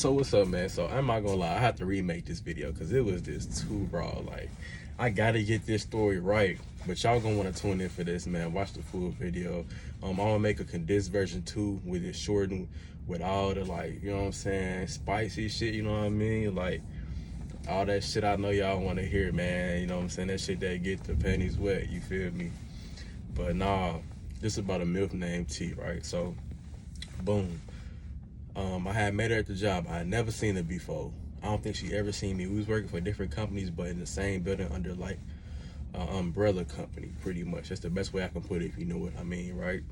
So what's up, man? So I'm not gonna lie, I have to remake this video because it was just too raw. Like, I gotta get this story right, but y'all gonna want to tune in for this, man. Watch the full video. I'm gonna make a condensed version too, with it shortened, with all the, like, you know what I'm saying, spicy shit. You know what I mean? Like all that shit I know y'all want to hear, man. You know what I'm saying? That shit that get the panties wet. You feel me? But nah, this is about a Milf named T, right? So, boom. I had met her at the job. I had never seen her before. I don't think she ever seen me. We was working for different companies, but in the same building under like an umbrella company, pretty much. That's the best way I can put it, if you know what I mean, right?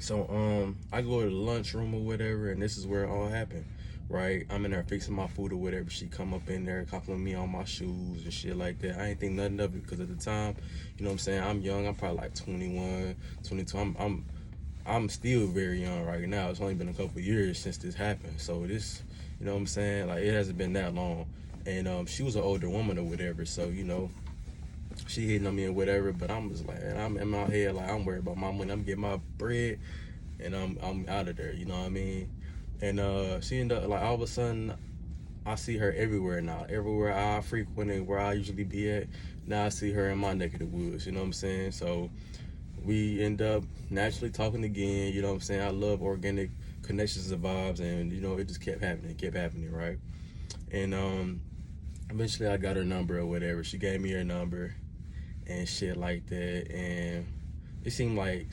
So I go to the lunchroom or whatever, and this is where it all happened, right? I'm in there fixing my food or whatever. She come up in there, compliment me on my shoes and shit like that. I ain't think nothing of it because at the time, you know what I'm saying, I'm young. I'm probably like 21, 22. I'm still very young right now. It's only been a couple years since this happened. So this, you know what I'm saying? Like, it hasn't been that long. And she was an older woman or whatever. So, you know, she hitting on me and whatever. But I'm just like, and I'm in my head, like, I'm worried about my money. I'm getting my bread and I'm out of there. You know what I mean? And she ended up, like, all of a sudden, I see her everywhere now. Everywhere I frequent and where I usually be at, now I see her in my neck of the woods. You know what I'm saying? So we end up naturally talking again. You know what I'm saying? I love organic connections and vibes, and you know, it just kept happening, right? And eventually I got her number or whatever. She gave me her number and shit like that, and it seemed like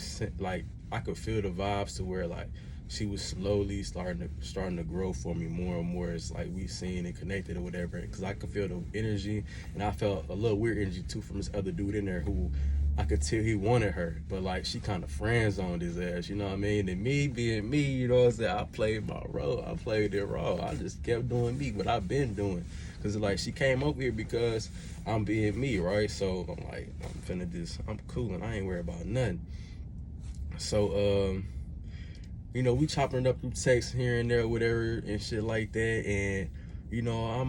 I could feel the vibes to where like she was slowly starting to grow for me more and more. It's like we seen and connected or whatever, because I could feel the energy, and I felt a little weird energy too from this other dude in there who I could tell he wanted her, but like she kind of friend zoned his ass, you know what I mean? And me being me, you know what I'm saying, I played my role. I played it raw. I just kept doing me, what I've been doing. Cause like she came over here because I'm being me, right? So I'm like, I'm cool and I ain't worried about nothing. So you know, we chopping it up through text here and there, whatever, and shit like that. And you know,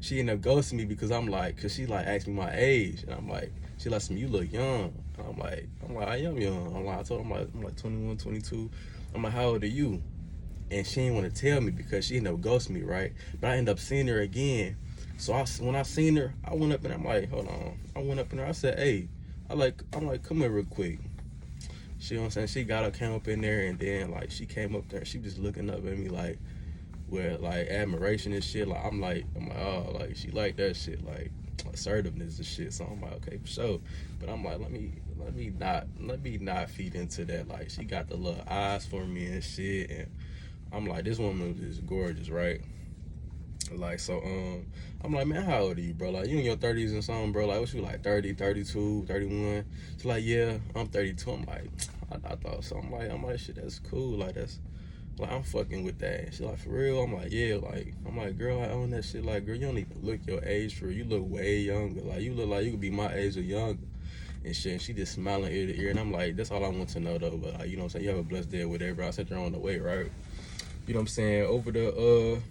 she ended up ghosting me because I'm like, cause she like asked me my age, and I'm like, she like, you look young. I'm like, I am young. I told her I'm like 21, 22. I'm like, how old are you? And she didn't want to tell me because she ended up ghosting me, right? But I ended up seeing her again. So when I seen her, I went up and I'm like, hold on. I went up in there. I said, hey, I'm like, come here real quick. She, you know what I'm saying? She came up in there, and then like she came up there. She just looking up at me like with like admiration and shit. Like I'm like, oh, like she like that shit, like assertiveness and shit. So I'm like, okay, for sure. But I'm like, let me not feed into that. Like she got the little eyes for me and shit, and I'm like, this woman is gorgeous, right? Like, so I'm like, man, how old are you, bro? Like, you in your 30s and something, bro? Like, what you like, 30, 32, 31? She's like, yeah, I'm 32. I'm like, I thought so. I'm like, shit, that's cool. Like, that's like, I'm fucking with that. She's like, for real? I'm like, yeah. Like, I'm like, girl, I own that shit. Like, girl, you don't even look your age for real. You look way younger. Like, you look like you could be my age or younger and shit. And she just smiling ear to ear, and I'm like, that's all I want to know though. But like, you know what I'm saying? You have a blessed day or whatever. I sent her on the way, right? You know what I'm saying? Over the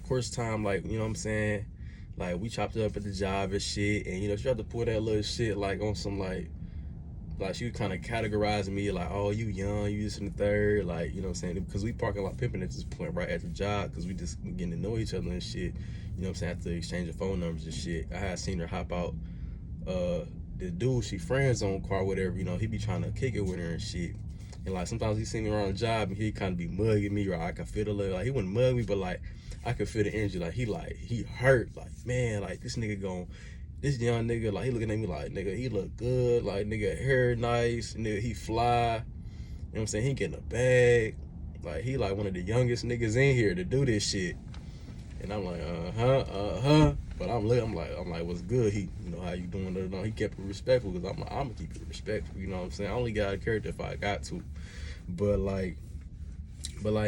course time, like, you know what I'm saying, like we chopped it up at the job and shit, and you know she tried to pull that little shit like on some like she was kind of categorizing me like, oh, you young, you just in the third, like, you know what I'm saying, because we parking lot pimping at this point right at the job, because we just getting to know each other and shit, you know what I'm saying, after exchanging phone numbers and shit. I had seen her hop out the dude she friends on car, whatever, you know, he be trying to kick it with her and shit. And like sometimes he see me around the job and he kind of be mugging me, right? I can feel the little, like he wouldn't mug me, but like I could feel the energy, like he hurt, like, man, like this young nigga, like he looking at me like, nigga, he look good, like, nigga, hair nice, nigga, he fly, you know what I'm saying, he getting a bag, like he like one of the youngest niggas in here to do this shit. And I'm like, but I'm like, what's good? He, you know, how you doing? He kept it respectful, because I'm like, I'm gonna keep it respectful. You know what I'm saying? I only got a character if I got to. But like,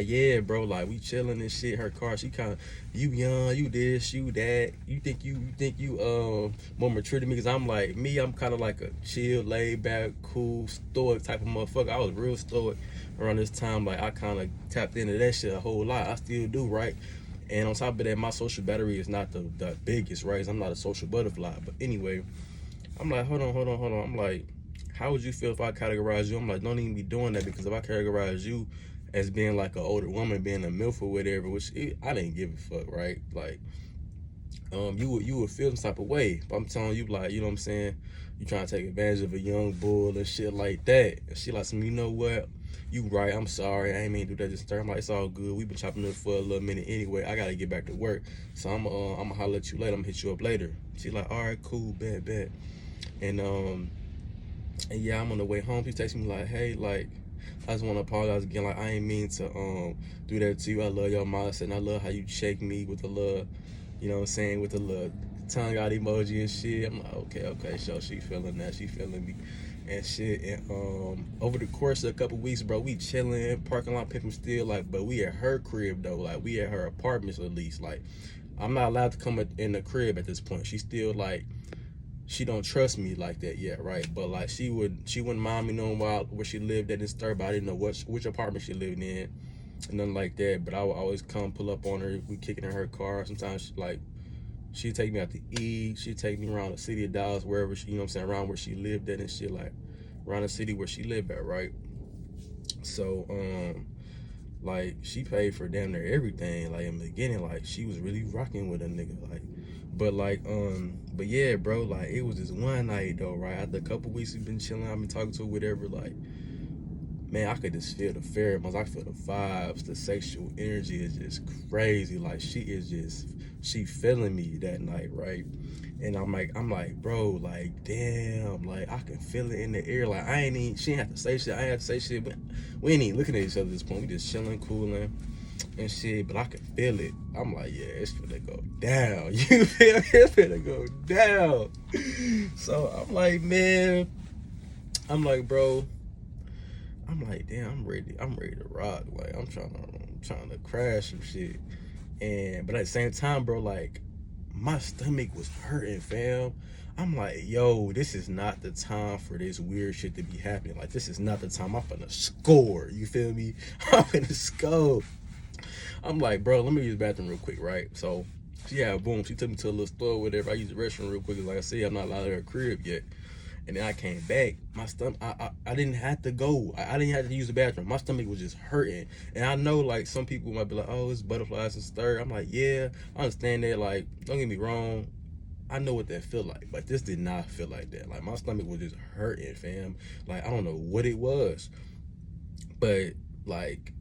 yeah, bro. Like we chilling and shit. Her car, she kind of, you young, you this, you that. You think you more mature than me? Because I'm like, I'm kind of like a chill, laid back, cool, stoic type of motherfucker. I was real stoic around this time. Like I kind of tapped into that shit a whole lot. I still do, right? And on top of that, my social battery is not the biggest, right? I'm not a social butterfly. But anyway, I'm like, hold on. I'm like, how would you feel if I categorize you? I'm like, don't even be doing that, because if I categorize you as being like an older woman, being a Milf or whatever, which I didn't give a fuck, right? Like, you would feel some type of way. But I'm telling you, like, you know what I'm saying? You trying to take advantage of a young bull and shit like that. And she like, you know what? You right, I'm sorry. I ain't mean to do that this time. Like, it's all good. We've been chopping it for a little minute anyway. I gotta get back to work. So I'm gonna holler at you later. I'm gonna hit you up later. She like, all right, cool, bet. And yeah, I'm on the way home. She texted me like, hey, like, I just want to apologize again. Like, I ain't mean to do that to you. I love your mindset, and I love how you shake me with the love, you know what I'm saying, with the little tongue out emoji and shit. I'm like, okay, so she feeling that, she feeling me and shit. And over the course of a couple weeks, bro, we chilling, parking lot pimping still, like, but we at her crib though, like we at her apartments at least. Like, I'm not allowed to come in the crib at this point. She still like, she don't trust me like that yet, right? But like she wouldn't mind me knowing where she lived at in Stir, but I didn't know which apartment she lived in, and nothing like that. But I would always come pull up on her. We kicking in her car. Sometimes she'd take me out to eat. She'd take me around the city of Dallas, wherever she, you know what I'm saying, around where she lived at and shit, like around the city where she lived at, right? So like she paid for damn near everything. Like in the beginning, like she was really rocking with a nigga, like. But yeah, bro, like it was this one night though, right? After a couple weeks we've been chilling, I've been talking to her, whatever, like, man, I could just feel the pheromones, I feel the vibes, the sexual energy is just crazy. Like she feeling me that night, right? And I'm like, bro, like, damn, like I can feel it in the air. Like she ain't have to say shit, I ain't have to say shit, but we ain't even looking at each other at this point. We just chilling, cooling and shit, but I can feel it. I'm like, yeah, it's finna go down. You feel me? It's finna go down. So I'm like, man, I'm like, bro, I'm like, damn, I'm ready to rock. Like I'm trying to crash some shit. But at the same time, bro, like my stomach was hurting, fam. I'm like, yo, this is not the time for this weird shit to be happening. Like, this is not the time. I'm finna score. You feel me? I'm finna score. I'm like, bro, let me use the bathroom real quick, right? So, boom, she took me to a little store or whatever. I used the restroom real quick. Like I said, I'm not allowed to her crib yet. And then I came back. My stomach, I didn't have to go. I didn't have to use the bathroom. My stomach was just hurting. And I know, like, some people might be like, oh, it's butterflies and stir. I'm like, yeah, I understand that. Like, don't get me wrong. I know what that feel like. But this did not feel like that. Like, my stomach was just hurting, fam. Like, I don't know what it was. But, like,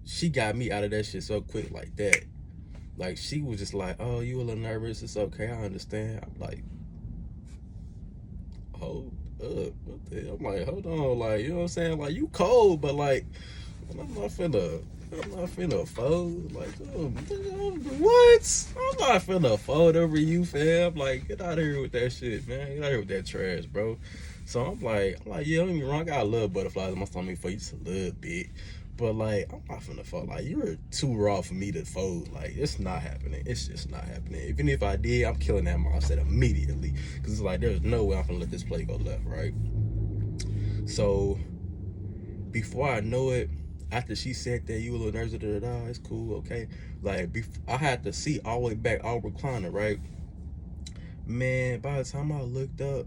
she got me out of that shit so quick like that. Like, she was just like, oh, you a little nervous. It's okay. I understand. I'm like, hold up. What the hell? I'm like, hold on. Like, you know what I'm saying? Like, you cold, but like, I'm not finna fold. Like, what? I'm not finna fold over you, fam. Like, get out of here with that shit, man. Get out of here with that trash, bro. So I'm like, yeah, don't get me wrong. I love butterflies in my stomach for you just a little bit. But like, I'm not finna fold. Like, you're too raw for me to fold. Like, it's not happening. It's just not happening. Even if I did, I'm killing that mindset immediately. Cause it's like, there's no way I'm gonna let this play go left, right? So before I know it, after she said that, you a little nervous, it's cool, okay. Like, I had the seat all the way back, all recliner, right? Man, by the time I looked up,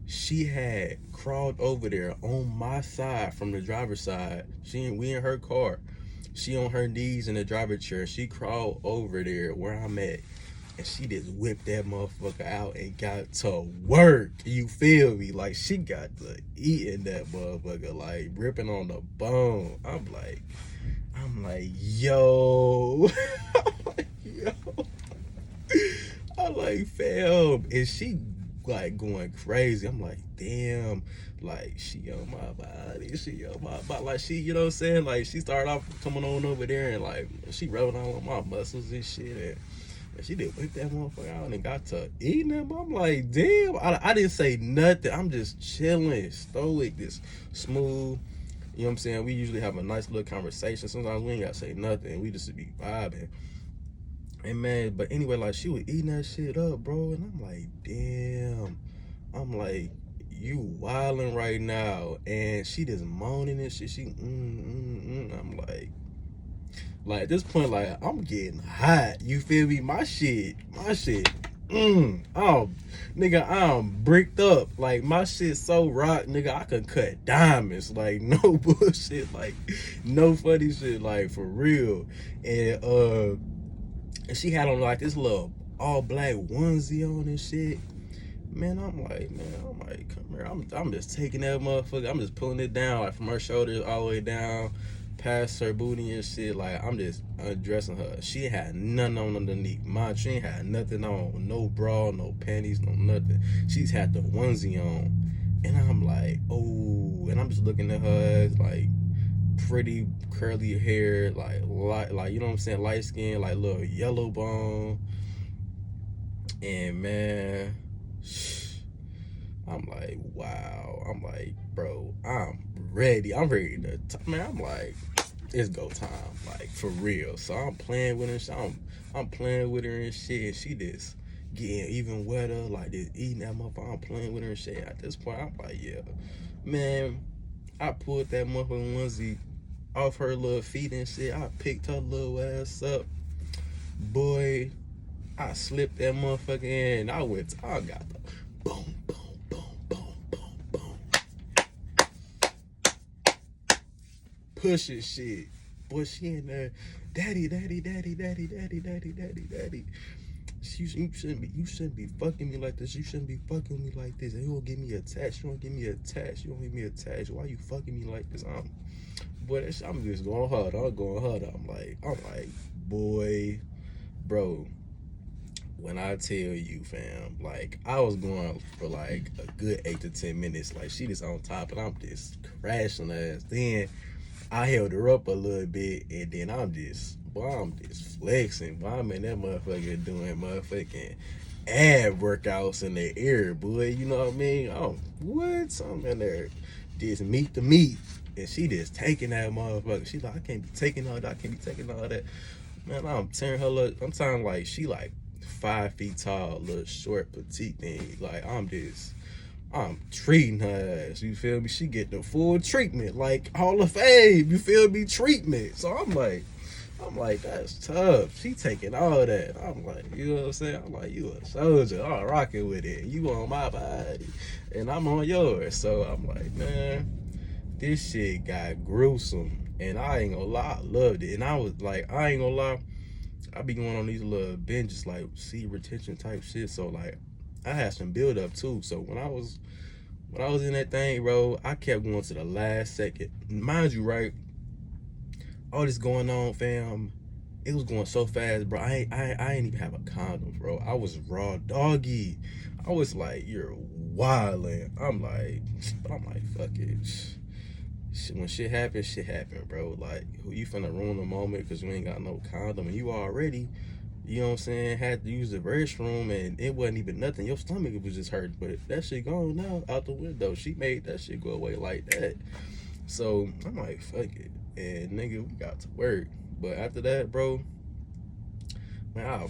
she had crawled over there on my side from the driver's side. We in her car. She on her knees in the driver's chair. She crawled over there where I'm at. And she just whipped that motherfucker out and got to work. You feel me? Like, she got to eating that motherfucker, like ripping on the bone. I'm like, yo. I'm like, fam. And she like going crazy. I'm like, damn, like she on my body, like she, you know what I'm saying? Like, she started off coming on over there and like she rubbing all on my muscles and shit, and she did whip that motherfucker out and got to eating them. I'm like, damn, I didn't say nothing. I'm just chilling, stoic, this smooth. You know what I'm saying? We usually have a nice little conversation. Sometimes we ain't gotta say nothing. We just be vibing. And man, but anyway, like, she was eating that shit up, bro. And I'm like, damn. I'm like, you wilding right now. And she just moaning and shit. She, I'm like at this point, like, I'm getting hot. You feel me? My shit Oh, nigga, I'm bricked up. Like, my shit so rock, nigga, I could cut diamonds. Like, no bullshit. Like, no funny shit. Like, for real. And she had on, like, this little all black onesie on and shit. Man, I'm like, come here. I'm just taking that motherfucker. I'm just pulling it down, like, from her shoulders all the way down, past her booty and shit. Like, I'm just undressing her. She had nothing on underneath. She ain't had nothing on. No bra, no panties, no nothing. She's had the onesie on. And I'm like, oh. And I'm just looking at her as, like, pretty curly hair, like, you know what I'm saying, light skin, like, little yellow bone. And, man, I'm like, wow. I'm like, bro, I'm ready. I'm ready to, man, I'm like, it's go time, like, for real. So I'm playing with her. I'm playing with her and shit. And she just getting even wetter, like, just eating that motherfucker. I'm playing with her and shit. At this point, I'm like, yeah, man. I pulled that motherfucking onesie off her little feet and shit. I picked her little ass up, boy. I slipped that motherfucker in. I got the boom, boom, boom, boom, boom, boom. Pushing shit. Boy, she in there. Daddy. You shouldn't be fucking me like this. You shouldn't be fucking me like this. And you don't give me attached. You don't give me attached. Why you fucking me like this? Boy, I'm just going hard. I'm like, boy, bro. When I tell you, fam, like, I was going for like a good 8 to 10 minutes. Like, she just on top, and I'm just crashing her ass. Then I held her up a little bit, and then I'm just flexing. Boy, I'm in that motherfucker doing motherfucking ab workouts in the air, boy. You know what I mean? Oh, what? I'm in there just meet the meat. And she just taking that motherfucker. She like, I can't be taking all that. Man, I'm tearing her look. I'm talking like she like 5 feet tall, little short, petite thing. Like, I'm treating her ass. You feel me? She get the full treatment, like Hall of Fame. You feel me? Treatment. So I'm like, that's tough. She taking all that. I'm like, you know what I'm saying? I'm like, you a soldier. I'm rocking with it. You on my body, and I'm on yours. So I'm like, man, this shit got gruesome. And I ain't gonna lie, I loved it. And I was like, I ain't gonna lie, I be going on these little binges, like, seed retention type shit. So, like, I had some build up too. So when I was in that thing, bro, I kept going to the last second. Mind you, right, all this going on, fam, it was going so fast, bro. I ain't even have a condom, bro. I was raw doggy. I was like, you're wildin'. I'm like, fuck it. When shit happens, bro. Like, you finna ruin the moment because you ain't got no condom, and you already, you know what I'm saying, had to use the restroom, and it wasn't even nothing. Your stomach was just hurt, but that shit gone now out the window. She made that shit go away like that. So I'm like, fuck it, and nigga, we got to work. But after that, bro, man,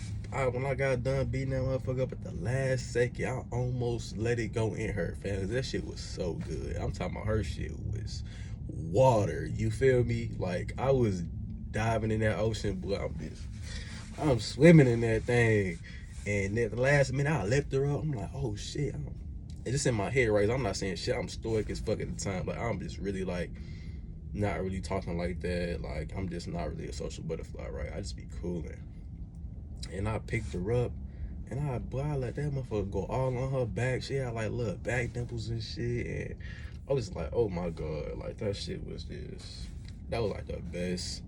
when I got done beating that motherfucker up at the last second, I almost let it go in her, fam. That shit was so good. I'm talking about her shit was water. You feel me? Like, I was diving in that ocean, but I'm swimming in that thing. And at the last minute, I left her up. I'm like, oh shit. It's just in my head, right? I'm not saying shit. I'm stoic as fuck at the time. Like, I'm just really like not really talking like that. Like, I'm just not really a social butterfly, right? I just be cooling. And I picked her up, and I let that motherfucker go all on her back. She had like little back dimples and shit. And I was like, oh my God, like, that shit was that was like the best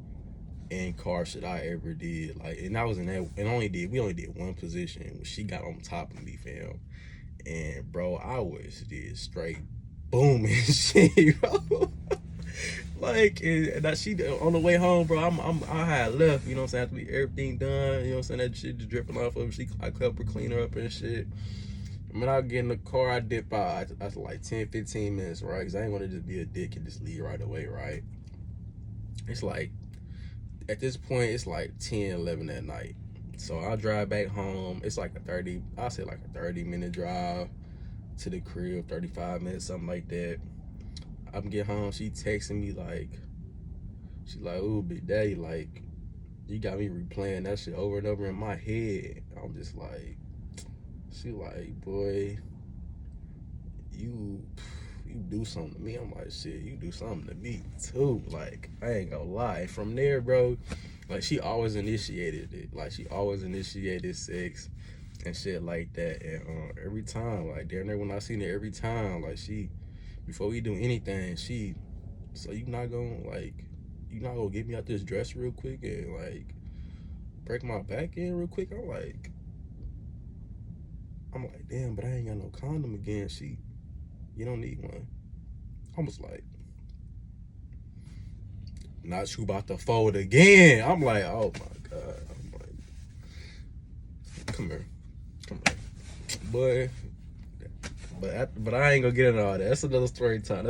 in-car shit I ever did. Like, and I was in that, and we only did one position when she got on top of me, fam. And bro, I was just straight booming shit, bro. Like, and that she on the way home, bro, I had left, you know what I'm saying, after everything done, you know what I'm saying, that shit just dripping off of her. I helped her clean her up and shit. When I get in the car, I dip out after like 10-15 minutes, right? Because I ain't want to just be a dick and just leave right away, right? It's like, at this point, it's like 10-11 at night. So I drive back home. It's like a 30-minute drive to the crib, 35 minutes, something like that. I'm get home, she texting me like, she like, ooh, big daddy, like, you got me replaying that shit over and over in my head. I'm just like, She like, boy, you do something to me. I'm like, shit, you do something to me too. Like, I ain't gonna lie. From there, bro, like, she always initiated it. Like, she always initiated sex and shit like that. And every time, like, damn near when I seen it, every time, like, she, before we do anything, she, so you not gonna get me out this dress real quick and, like, break my back in real quick? I'm like, damn, but I ain't got no condom again. You don't need one. I was like, not you about to fold again. I'm like, oh my God. I'm like, come here. Boy. But I ain't gonna get into all that. That's another story time.